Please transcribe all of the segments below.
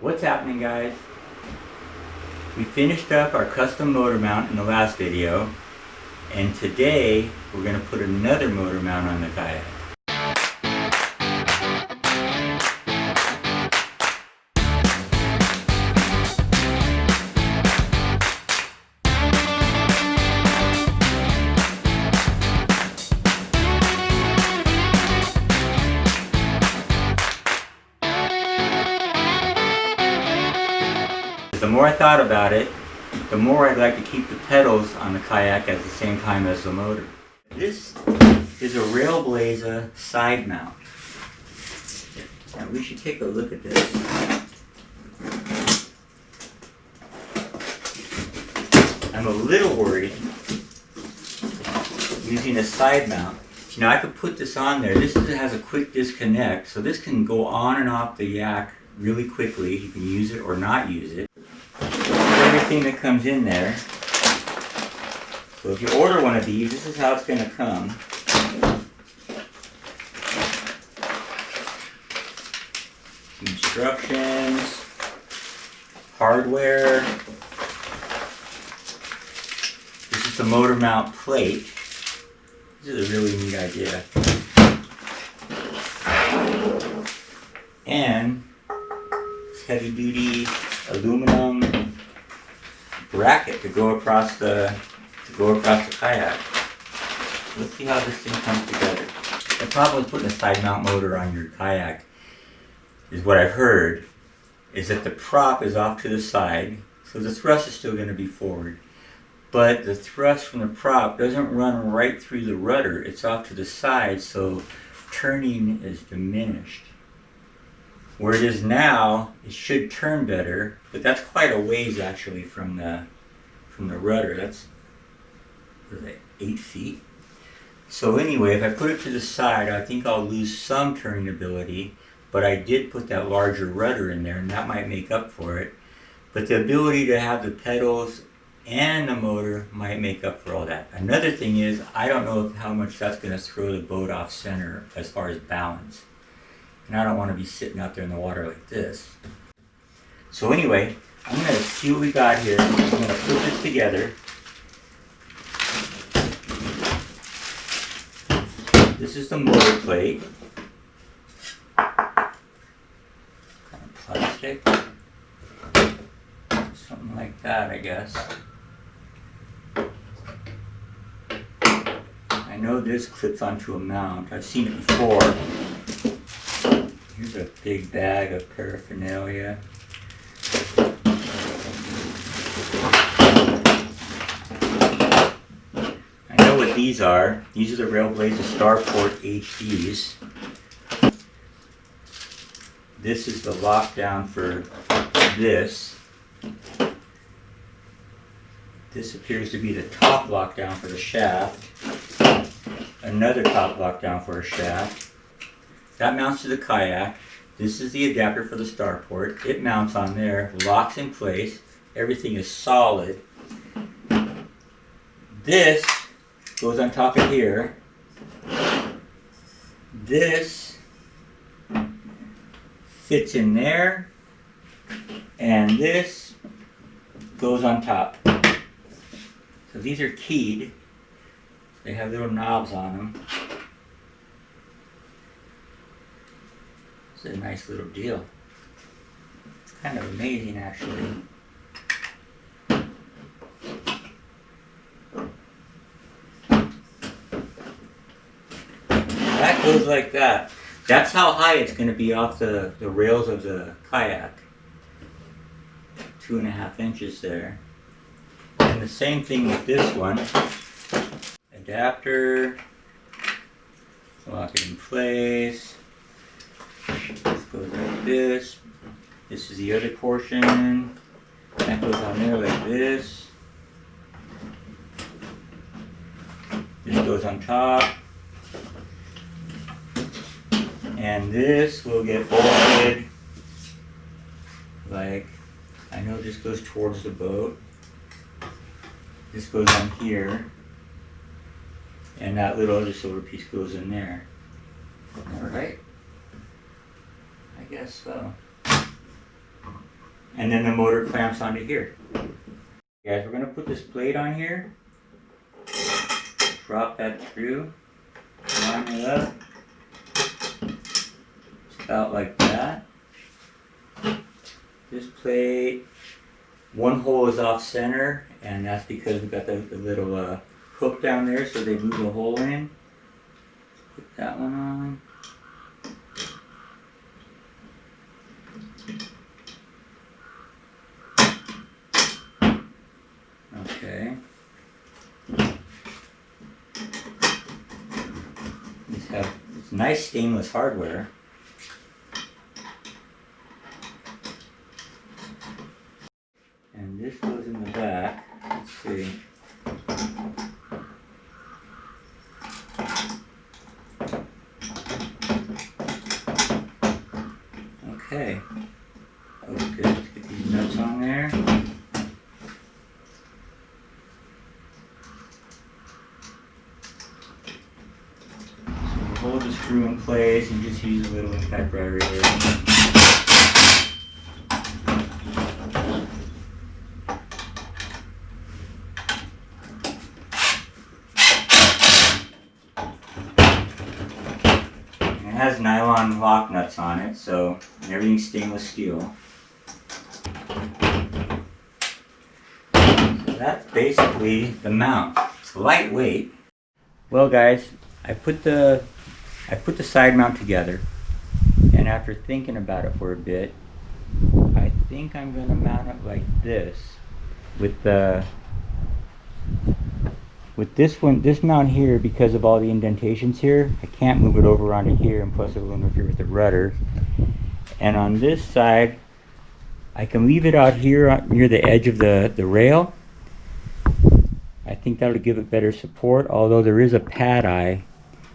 What's happening, guys? We finished up our custom motor mount in the last video, and today we're going to put another motor mount on the kayak. The more I thought about it, the more I'd like to keep the pedals on the kayak at the same time as the motor. This is a Railblaza side mount. Now we should take a look at this. I'm a little worried using a side mount. You know, I could put this on there. This has a quick disconnect, so this can go on and off the yak really quickly. You can use it or not use it. Everything that comes in there. So if you order one of these, this is how it's going to come. Instructions, hardware. This is the motor mount plate. This is a really neat idea. And it's heavy duty aluminum bracket to go across the kayak. Let's see how this thing comes together. The problem with putting a side mount motor on your kayak is, what I've heard, is that the prop is off to the side, so the thrust is still going to be forward. But the thrust from the prop doesn't run right through the rudder. It's off to the side, so turning is diminished. Where it is now, it should turn better, but that's quite a ways actually from the rudder. That's, what is that, 8 feet? So anyway, if I put it to the side, I think I'll lose some turning ability, but I did put that larger rudder in there, and that might make up for it. But the ability to have the pedals and the motor might make up for all that. Another thing is, I don't know how much that's going to throw the boat off center as far as balance. And I don't want to be sitting out there in the water like this. So anyway, I'm going to see what we got here. I'm going to put this together. This is the motor plate. Kind of plastic. Something like that, I guess. I know this clips onto a mount. I've seen it before. Here's a big bag of paraphernalia. I know what these are. These are the Railblaza Starport HDs. This is the lockdown for this. This appears to be the top lockdown for the shaft. Another top lockdown for a shaft. That mounts to the kayak. This is the adapter for the starport. It mounts on there, locks in place. Everything is solid. This goes on top of here. This fits in there. And this goes on top. So these are keyed. They have little knobs on them. It's a nice little deal. It's kind of amazing, actually. That goes like that. That's how high it's going to be off the rails of the kayak. 2.5 inches there. And the same thing with this one. Adapter. Lock it in place. This goes like this. This is the other portion. That goes on there like this. This goes on top. And this will get bolted. Like, I know this goes towards the boat. This goes on here. And that little other silver piece goes in there. Alright? I guess so. and then the motor clamps onto here. Guys, we're going to put this plate on here, drop that through, line it up, just about like that. This plate, one hole is off center, and that's because we've got the little hook down there, so they move the hole in. Put that one on. Okay. It's nice stainless hardware. And this goes in the back. Let's see. Okay. That looks good. Let's get these nuts on there. Hold the screw in place and just use a little impact right there. And it has nylon lock nuts on it, so everything's stainless steel. So that's basically the mount. It's lightweight. Well guys, I put the side mount together, and after thinking about it for a bit, I think I'm going to mount it like this with this mount here. Because of all the indentations here, I can't move it over onto here, and plus it will interfere with the rudder. And on this side, I can leave it out here near the edge of the rail. I think that'll give it better support, although there is a pad eye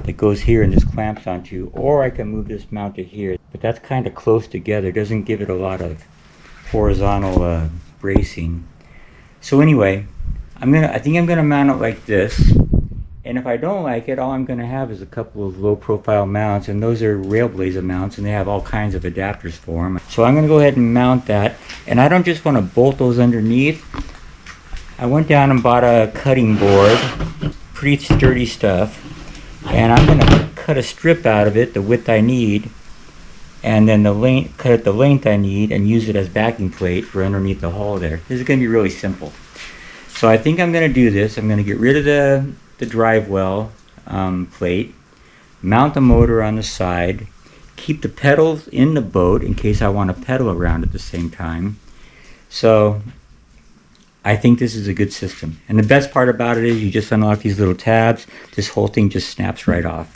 that goes here and this clamps onto, or I can move this mount to here, but that's kind of close together. It doesn't give it a lot of horizontal bracing. So anyway, I think I'm gonna mount it like this, and if I don't like it, all I'm gonna have is a couple of low profile mounts, and those are Railblaza mounts, and they have all kinds of adapters for them. So I'm gonna go ahead and mount that, and I don't just want to bolt those underneath. I went down and bought a cutting board, pretty sturdy stuff. And I'm going to cut a strip out of it, the width I need, and then cut it the length I need, and use it as backing plate for underneath the hull there. This is going to be really simple. So I think I'm going to do this. I'm going to get rid of the drive well plate, mount the motor on the side, keep the pedals in the boat in case I want to pedal around at the same time. So I think this is a good system. And the best part about it is you just unlock these little tabs. This whole thing just snaps right off.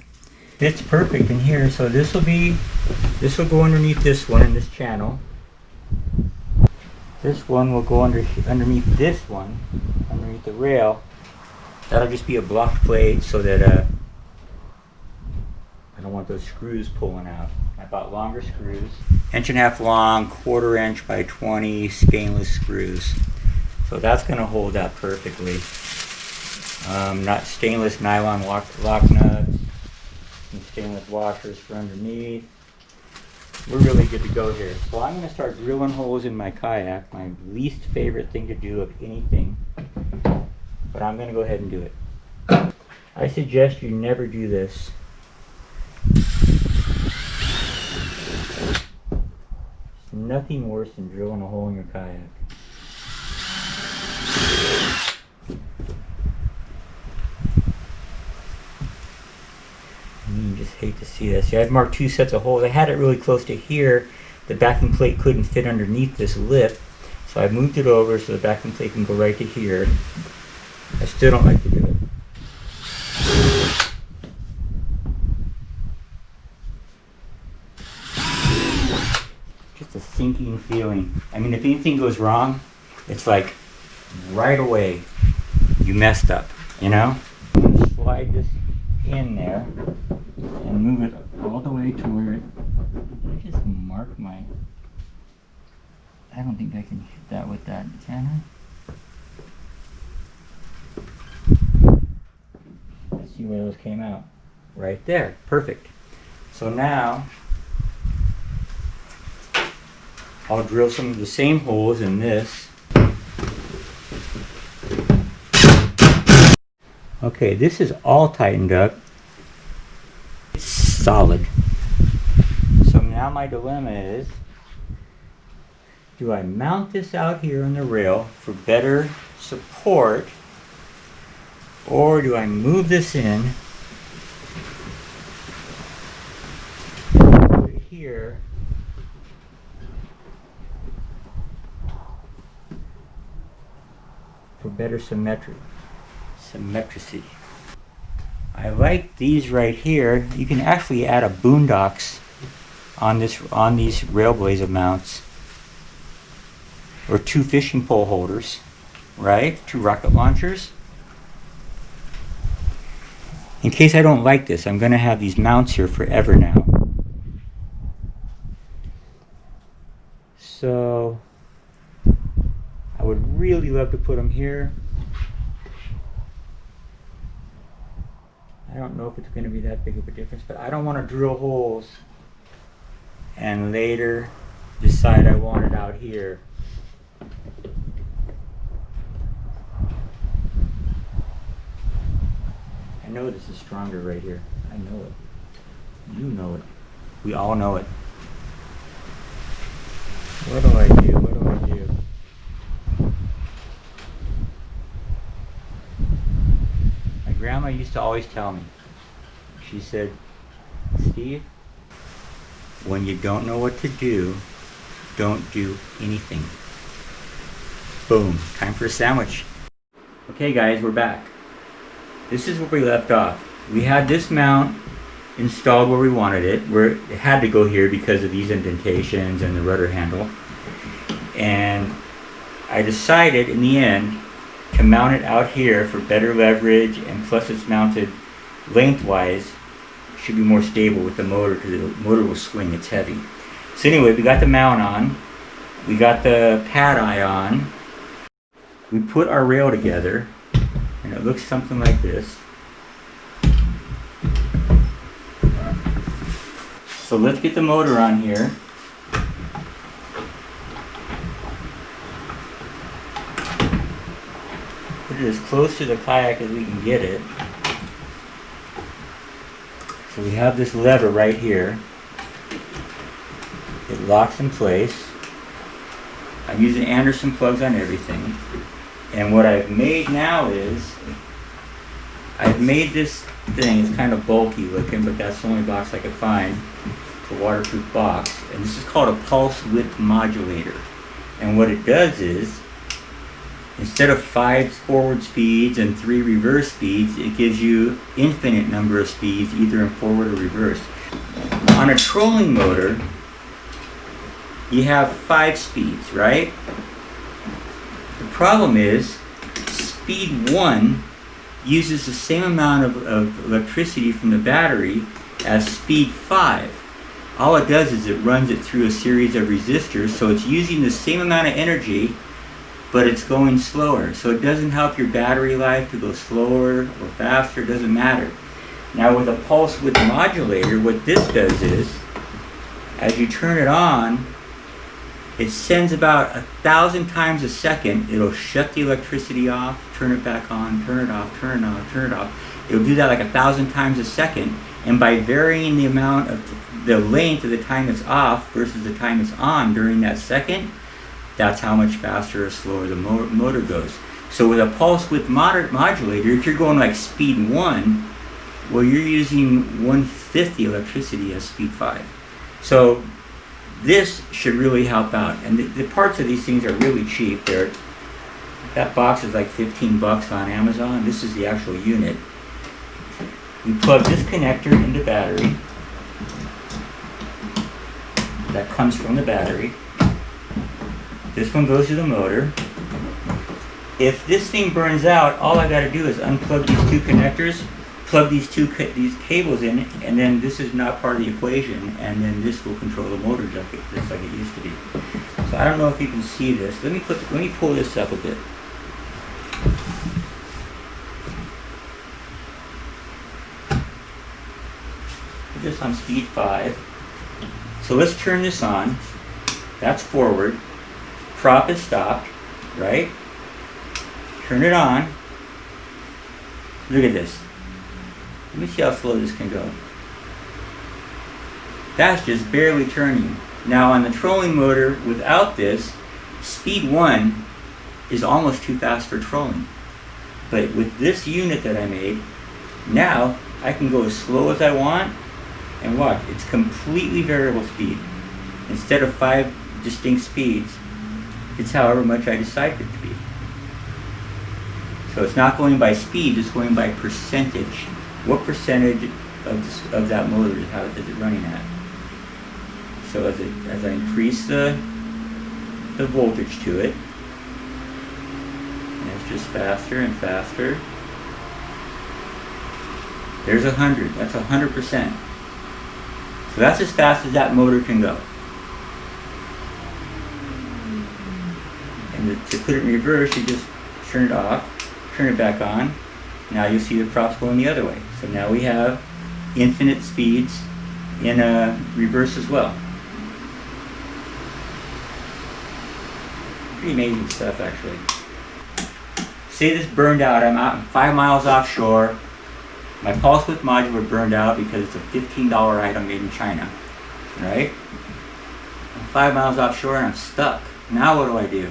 It's perfect in here. So this will go underneath this one in this channel. This one will go underneath this one, underneath the rail. That'll just be a block plate so that I don't want those screws pulling out. I bought longer screws. 1.5 long, 1/4 inch by 20 stainless screws. So that's going to hold that perfectly. Not stainless nylon lock nuts, and stainless washers for underneath. We're really good to go here. So I'm going to start drilling holes in my kayak, my least favorite thing to do of anything. But I'm going to go ahead and do it. I suggest you never do this. There's nothing worse than drilling a hole in your kayak. You just hate to see this. See, I've marked 2 sets of holes. I had it really close to here. The backing plate couldn't fit underneath this lip, so I moved it over so the backing plate can go right to here. I still don't like to do it. Just a sinking feeling. I mean, if anything goes wrong, it's like right away you messed up, you know? I'm going to slide this in there and move it all the way to where it, I just mark my, I don't think I can hit that with that, can I? Let's see where those came out. Right there, perfect. So now, I'll drill some of the same holes in this. Okay, this is all tightened up. It's solid. So now my dilemma is, do I mount this out here on the rail for better support, or do I move this in, put it here, for better symmetricity? I like these right here. You can actually add a boondocks on these Railblaza mounts, or 2 fishing pole holders, right? 2 rocket launchers. In case I don't like this, I'm going to have these mounts here forever now. So I would really love to put them here. I don't know if it's going to be that big of a difference, but I don't want to drill holes and later decide I want it out here. I know this is stronger right here. I know it. You know it. We all know it. What do I do? What do I do? My grandma used to always tell me, she said, Steve, when you don't know what to do, don't do anything. Boom. Time for a sandwich. Okay guys, we're back. This is where we left off. We had this mount installed where we wanted it, where it had to go here because of these indentations and the rudder handle. And I decided in the end to mount it out here for better leverage, and plus it's mounted lengthwise. It should be more stable with the motor because the motor will swing, it's heavy. So anyway, we got the mount on, we got the pad eye on, we put our rail together, and it looks something like this. So let's get the motor on here. Put it as close to the kayak as we can get it. So we have this lever right here. It locks in place. I'm using Anderson plugs on everything. And what I've made now is, I've made this thing, it's kind of bulky looking, but that's the only box I could find. It's a waterproof box. And this is called a pulse width modulator. And what it does is, instead of 5 forward speeds and 3 reverse speeds, it gives you infinite number of speeds, either in forward or reverse. On a trolling motor, you have 5 speeds, right? The problem is, speed 1 uses the same amount of electricity from the battery as speed 5. All it does is it runs it through a series of resistors, so it's using the same amount of energy, but it's going slower. So it doesn't help your battery life to go slower or faster, it doesn't matter. Now with a pulse width modulator, what this does is, as you turn it on, it sends about 1,000 times a second. It'll shut the electricity off, turn it back on, turn it off, turn it on, turn it off. It'll do that like 1,000 times a second. And by varying the amount of the length of the time it's off versus the time it's on during that second, that's how much faster or slower the motor goes. So with a pulse width modulator, if you're going like speed 1, well, you're using 1/5 the electricity as speed 5. So this should really help out. And the parts of these things are really cheap. That box is like 15 bucks on Amazon. This is the actual unit. We plug this connector into battery. That comes from the battery. This one goes to the motor. If this thing burns out, all I got to do is unplug these 2 connectors, plug these cables in, and then this is not part of the equation, and then this will control the motor just like it used to be. So I don't know if you can see this. Let me pull this up a bit. Put this on speed 5. So let's turn this on. That's forward. Prop is stopped, right? Turn it on. Look at this. Let me see how slow this can go. That's just barely turning. Now on the trolling motor without this, speed 1 is almost too fast for trolling. But with this unit that I made, now I can go as slow as I want, and watch, it's completely variable speed. Instead of 5 distinct speeds, it's however much I decide it to be. So it's not going by speed, it's going by percentage. What percentage of that motor is it running at? So as I increase the voltage to it, and it's just faster and faster. There's 100. That's 100%. So that's as fast as that motor can go. And to put it in reverse, you just turn it off, turn it back on. Now you'll see the props going the other way. So now we have infinite speeds in reverse as well. Pretty amazing stuff, actually. Say this burned out. I'm out 5 miles offshore. My pulse width module burned out because it's a $15 item made in China. Right? I'm 5 miles offshore and I'm stuck. Now what do I do?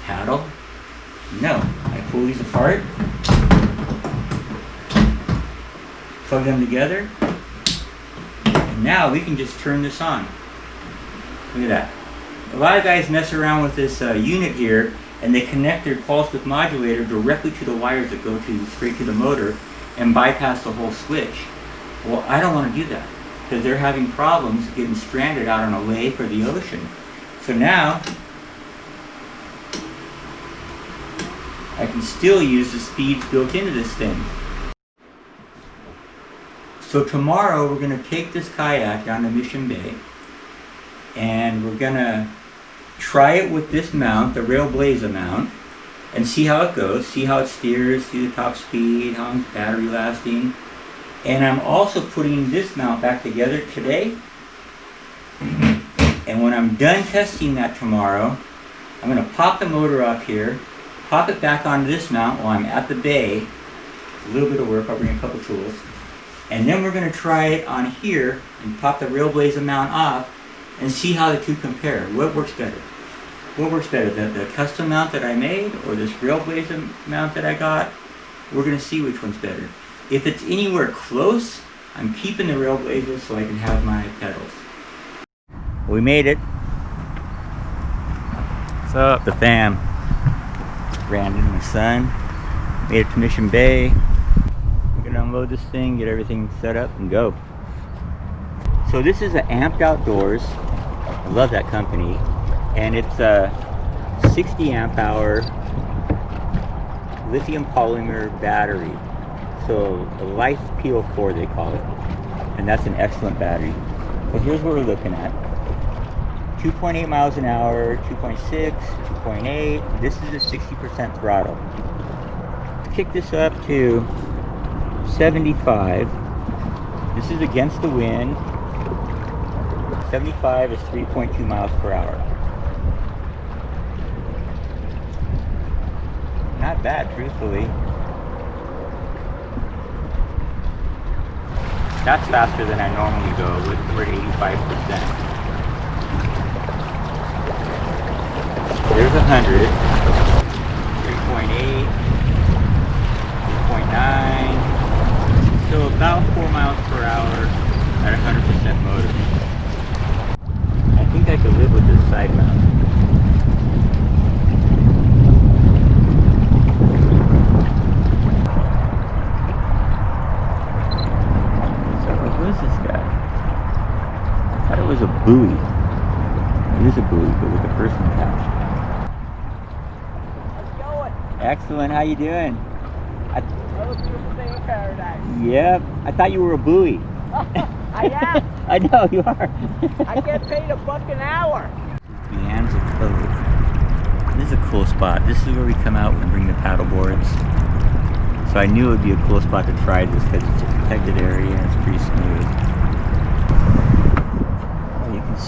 Paddle? No. I pull these apart, plug them together, and now we can just turn this on. Look at that. A lot of guys mess around with this unit here, and they connect their pulse width modulator directly to the wires that go straight to the motor and bypass the whole switch. Well, I don't want to do that because they're having problems getting stranded out on a lake or the ocean. So now I can still use the speeds built into this thing. So tomorrow we're going to take this kayak down to Mission Bay and we're going to try it with this mount, the Railblaza mount, and see how it goes, see how it steers, see the top speed, how long battery lasting. And I'm also putting this mount back together today. And when I'm done testing that tomorrow, I'm going to pop the motor off here, pop it back onto this mount while I'm at the bay. A little bit of work, I'll bring a couple tools. And then we're going to try it on here and pop the Railblaza mount off and see how the two compare. What works better? What works better, the custom mount that I made or this Railblaza mount that I got? We're going to see which one's better. If it's anywhere close, I'm keeping the Railblaza so I can have my pedals. We made it. What's up? The fam. Brandon, my son. Made it to Mission Bay. We're going to unload this thing, get everything set up, and go. So this is an Amped Outdoors. I love that company. And it's a 60 amp hour lithium polymer battery. So a Life PO4 they call it. And that's an excellent battery. So here's what we're looking at. 2.8 miles an hour, 2.6, 2.8. This is a 60% throttle. Kick this up to 75. This is against the wind. 75 is 3.2 miles per hour. Not bad, truthfully. That's faster than I normally go. We're at 85%. There's 100. 3.8. 3.9. So about 4 miles per hour at 100% motor. I think I could live with this side mount. A buoy. It is a buoy, but with a person attached. How's it going? Excellent. How you doing? Another beautiful day in paradise. Yep. I thought you were a buoy. I am. I know you are. I get paid $1 an hour. The hands of clothes. This is a cool spot. This is where we come out and bring the paddle boards. So I knew it would be a cool spot to try this because it's a protected area and it's pretty smooth.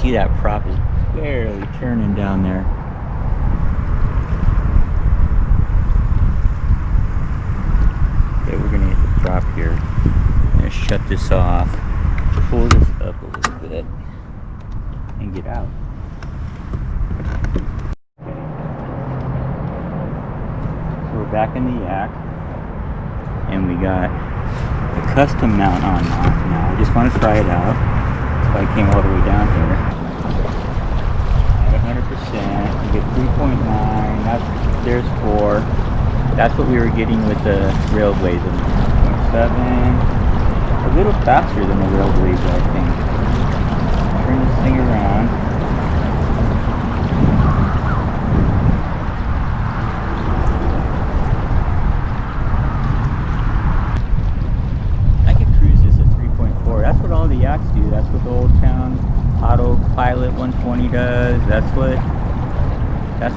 See that prop is barely turning down there. Okay, we're gonna hit the prop here. I'm gonna shut this off, pull this up a little bit, and get out. So we're back in the yak, and we got the custom mount on now. I just want to try it out. So I came all the way down here. At 100%, you get 3.9. There's 4. That's what we were getting with the Railblaza. 0.7. A little faster than the Railblaza, I think. Turn this thing around. That's what all the yaks do. That's what the Old Town Autopilot 120 does. That's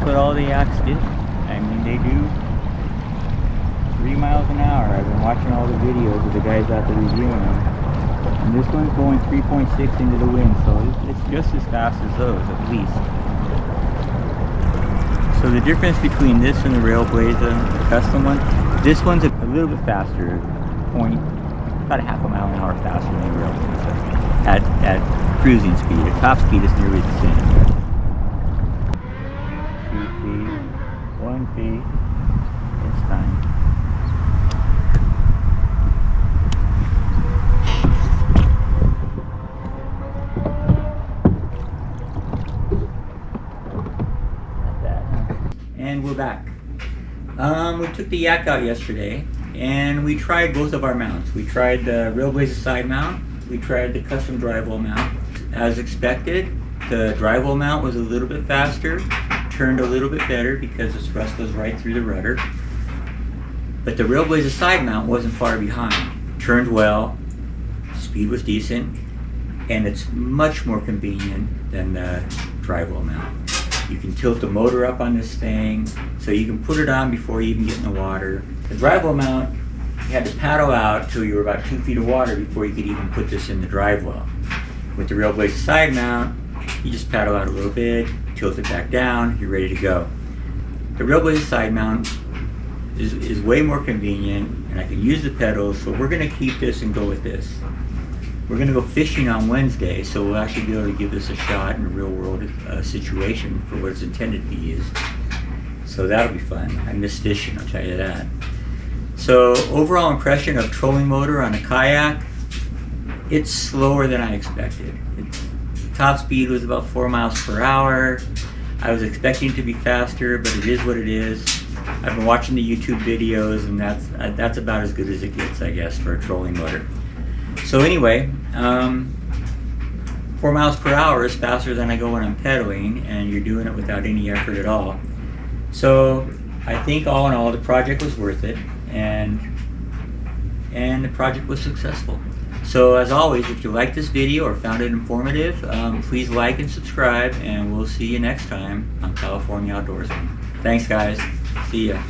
what all the yaks do. I mean, they do 3 miles an hour. I've been watching all the videos of the guys out there reviewing them. And this one's going 3.6 into the wind, so it's just as fast as those, at least. So the difference between this and the Railblaza, the custom one, this one's a little bit faster, about a half a mile an hour faster than the Railblaza at cruising speed. At top speed, it's nearly the same. 2 feet, 1 feet. It's time. Not bad. And we're back. We took the yak out yesterday, and we tried both of our mounts. We tried the Railblaza side mount. We tried the custom drivewheel mount. As expected, the drivewheel mount was a little bit faster, turned a little bit better because the thrust goes right through the rudder. But the Railblaza side mount wasn't far behind. Turned well, speed was decent, and it's much more convenient than the drivewheel mount. You can tilt the motor up on this thing, so you can put it on before you even get in the water. The drivewheel mount, you had to paddle out till you were about 2 feet of water before you could even put this in the drivewell. With the Railblaza side mount, you just paddle out a little bit, tilt it back down, you're ready to go. The Railblaza side mount is way more convenient, and I can use the pedals, so we're gonna keep this and go with this. We're gonna go fishing on Wednesday, so we'll actually be able to give this a shot in a real world situation for what it's intended to be used. So that'll be fun. I miss fishing, I'll tell you that. So overall impression of trolling motor on a kayak, it's slower than I expected. Top speed was about 4 miles per hour. I was expecting it to be faster, but it is what it is. I've been watching the YouTube videos, and that's about as good as it gets, I guess, for a trolling motor. So anyway, 4 miles per hour is faster than I go when I'm pedaling, and you're doing it without any effort at all. So I think all in all, the project was worth it, and the project was successful. So as always, if you liked this video or found it informative, please like and subscribe, and we'll see you next time on California Outdoorsman. Thanks guys, see ya.